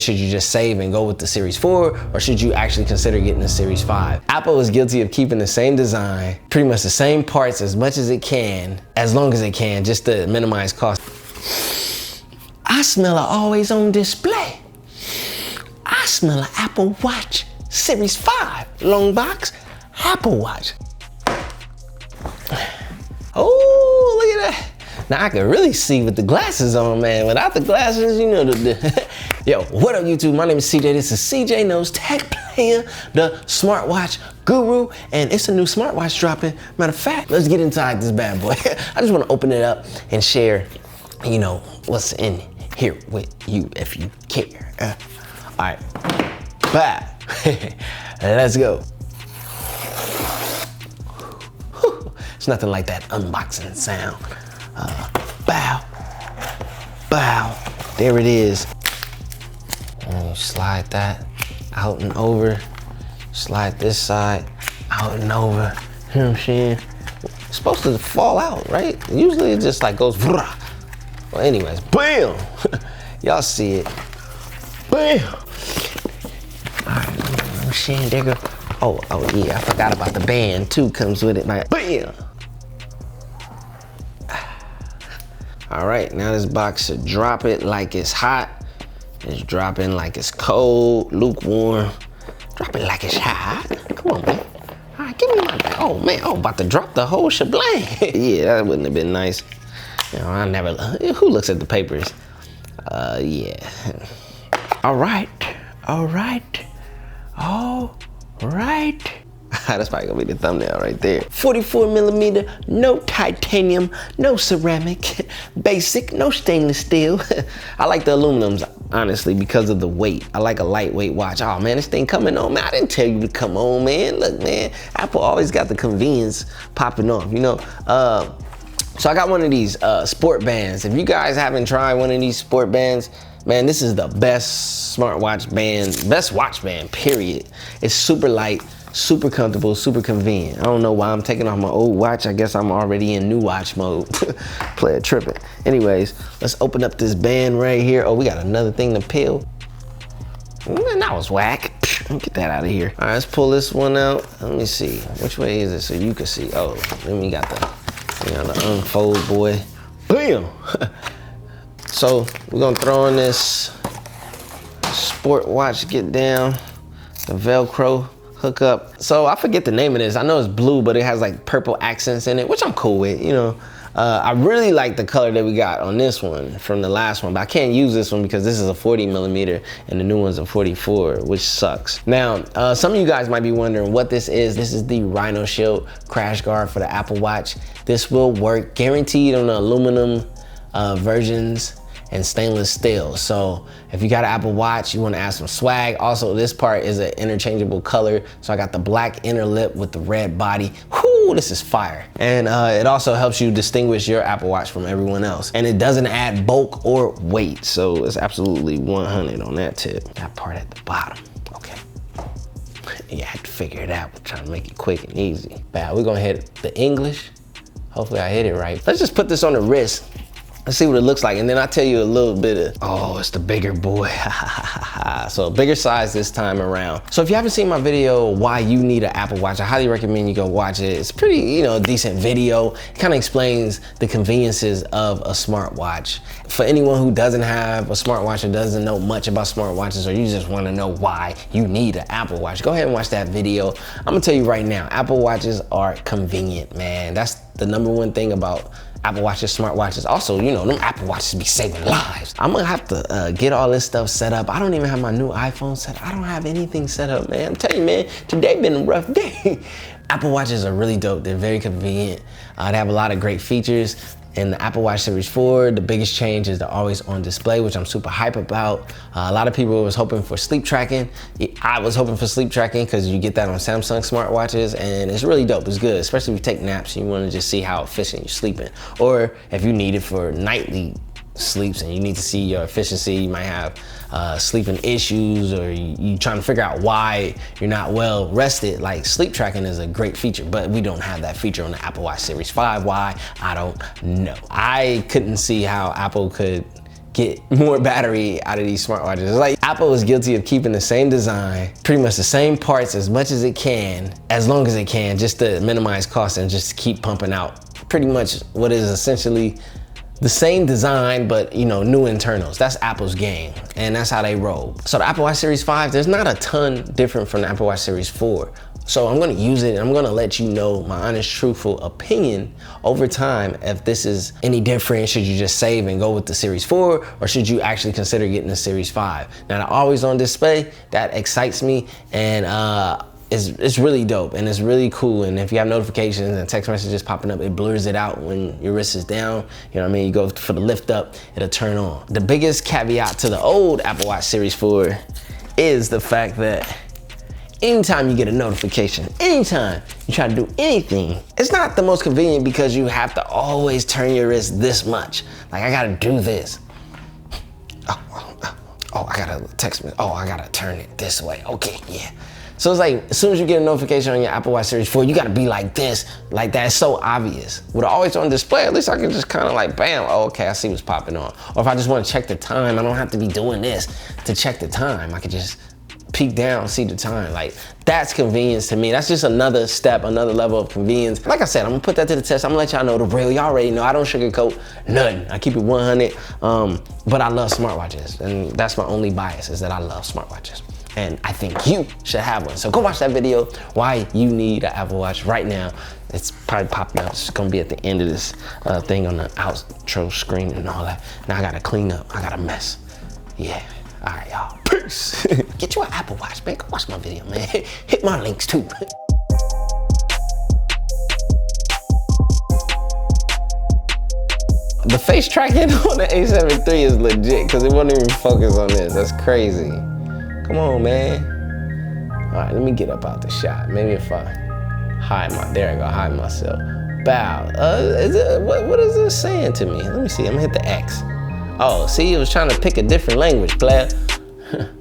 Should you just save and go with the Series 4, or should you actually consider getting the Series 5? Apple is guilty of keeping the same design, pretty much the same parts as much as it can, as long as it can, just to minimize cost. I smell an always on display. I smell an Apple Watch Series 5, long box, Apple Watch. Oh, look at that. Now I can really see with the glasses on, man. Without the glasses, you know, Yo, what up YouTube? My name is CJ. This is CJ Knows Tech Player, the smartwatch guru, and it's a new smartwatch dropping. Matter of fact, let's get inside this bad boy. I just want to open it up and share, you know, what's in here with you if you care. All right, bye. Let's go. It's nothing like that unboxing sound. Bow, bow, there it is. And you slide that out and over, slide this side out and over, you know what I'm saying? It's supposed to fall out, right? Usually it just like goes, well anyways, bam! Y'all see it, bam! All right, I'm saying, there go. Oh yeah, I forgot about the band too, comes with it, like, bam! All right, now this box should drop it like it's hot. It's dropping like it's cold, lukewarm. Drop it like it's hot. Come on, man. All right, give me my bag. Oh, man, about to drop the whole shebang. Yeah, that wouldn't have been nice. You know, I never, who looks at the papers? Yeah. All right. That's probably gonna be the thumbnail right there. 44mm, no titanium, no ceramic, basic, no stainless steel. I like the aluminums, honestly, because of the weight. I like a lightweight watch. Oh man, this thing coming on, man. I didn't tell you to come on, man. Look, man, Apple always got the convenience popping off, you know? So I got one of these sport bands. If you guys haven't tried one of these sport bands, man, this is the best smartwatch band, best watch band, period. It's super light, super comfortable, super convenient. I don't know why I'm taking off my old watch. I guess I'm already in new watch mode. Play it tripping. Anyways, let's open up this band right here. Oh, we got another thing to peel. Man, that was whack. Get that out of here. All right, let's pull this one out. Let me see. Which way is it so you can see? Oh, then we got the unfold, boy. Bam! So we're gonna throw in this sport watch, get down, the Velcro hook up. So I forget the name of this. I know it's blue, but it has like purple accents in it, which I'm cool with, you know. I really like the color that we got on this one from the last one, but I can't use this one because this is a 40mm and the new one's a 44, which sucks. Now, some of you guys might be wondering what this is. This is the Rhino Shield crash guard for the Apple Watch. This will work guaranteed on the aluminum versions and stainless steel. So if you got an Apple Watch, you wanna add some swag. Also, this part is an interchangeable color. So I got the black inner lip with the red body. Whoo, this is fire. And it also helps you distinguish your Apple Watch from everyone else. And it doesn't add bulk or weight. So it's absolutely 100 on that tip. That part at the bottom, okay. You had to figure it out. We're trying to make it quick and easy. Bad, we're gonna hit the English. Hopefully I hit it right. Let's just put this on the wrist. Let's see what it looks like, and then I'll tell you a little bit of, oh, it's the bigger boy. So bigger size this time around. So if you haven't seen my video, why you need an Apple Watch, I highly recommend you go watch it. It's pretty, you know, decent video. It kind of explains the conveniences of a smartwatch. For anyone who doesn't have a smartwatch or doesn't know much about smartwatches, or you just want to know why you need an Apple Watch, go ahead and watch that video. I'm gonna tell you right now, Apple Watches are convenient, man. That's the #1 thing about Apple Watches, smartwatches. Also, you know, them Apple Watches be saving lives. I'm gonna have to get all this stuff set up. I don't even have my new iPhone set up. I don't have anything set up, man. I'm telling you, man, today been a rough day. Apple Watches are really dope. They're very convenient. They have a lot of great features. In the Apple Watch Series 4, the biggest change is the always on display, which I'm super hype about. A lot of people was hoping for sleep tracking. I was hoping for sleep tracking because you get that on Samsung smartwatches, and it's really dope. It's good, especially if you take naps and you want to just see how efficient you're sleeping. Or if you need it for nightly sleeps and you need to see your efficiency, you might have sleeping issues, or you trying to figure out why you're not well rested. Like, sleep tracking is a great feature, but we don't have that feature on the Apple Watch Series 5. Why? I don't know. I couldn't see how Apple could get more battery out of these smartwatches. It's like Apple is guilty of keeping the same design, pretty much the same parts as much as it can, as long as it can, just to minimize costs and just keep pumping out pretty much what is essentially the same design, but new internals. That's Apple's game, and that's how they roll. So the Apple Watch Series 5, there's not a ton different from the Apple Watch Series 4. So I'm gonna use it and I'm gonna let you know my honest, truthful opinion over time if this is any different. Should you just save and go with the Series 4, or should you actually consider getting the Series 5? Now the always on display, that excites me, and it's really dope and it's really cool. And if you have notifications and text messages popping up, it blurs it out when your wrist is down. You know what I mean? You go for the lift up, it'll turn on. The biggest caveat to the old Apple Watch Series 4 is the fact that anytime you get a notification, anytime you try to do anything, it's not the most convenient because you have to always turn your wrist this much. Like, I gotta do this. Oh, I gotta text me. Oh, I gotta turn it this way. Okay, yeah. So it's like, as soon as you get a notification on your Apple Watch Series 4, you gotta be like this, like that. It's so obvious. With always on display, at least I can just kind of like, bam, oh, okay, I see what's popping on. Or if I just wanna check the time, I don't have to be doing this to check the time. I could just peek down, see the time. Like, that's convenience to me. That's just another step, another level of convenience. Like I said, I'm gonna put that to the test. I'm gonna let y'all know the real. Y'all already know I don't sugarcoat nothing. I keep it 100, but I love smartwatches. And that's my only bias, is that I love smartwatches. And I think you should have one. So go watch that video, why you need an Apple Watch right now. It's probably popping up. It's gonna be at the end of this thing on the outro screen and all that. Now I gotta clean up, I got a mess. Yeah. All right, y'all, peace. Get you an Apple Watch, man. Go watch my video, man. Hit my links too. The face tracking on the A7 III is legit because it won't even focus on this. That's crazy. Come on, man. All right, let me get up out the shot. Maybe if I there I go, hide myself. Bow. What is this saying to me? Let me see, I'm gonna hit the X. Oh, see, it was trying to pick a different language, player.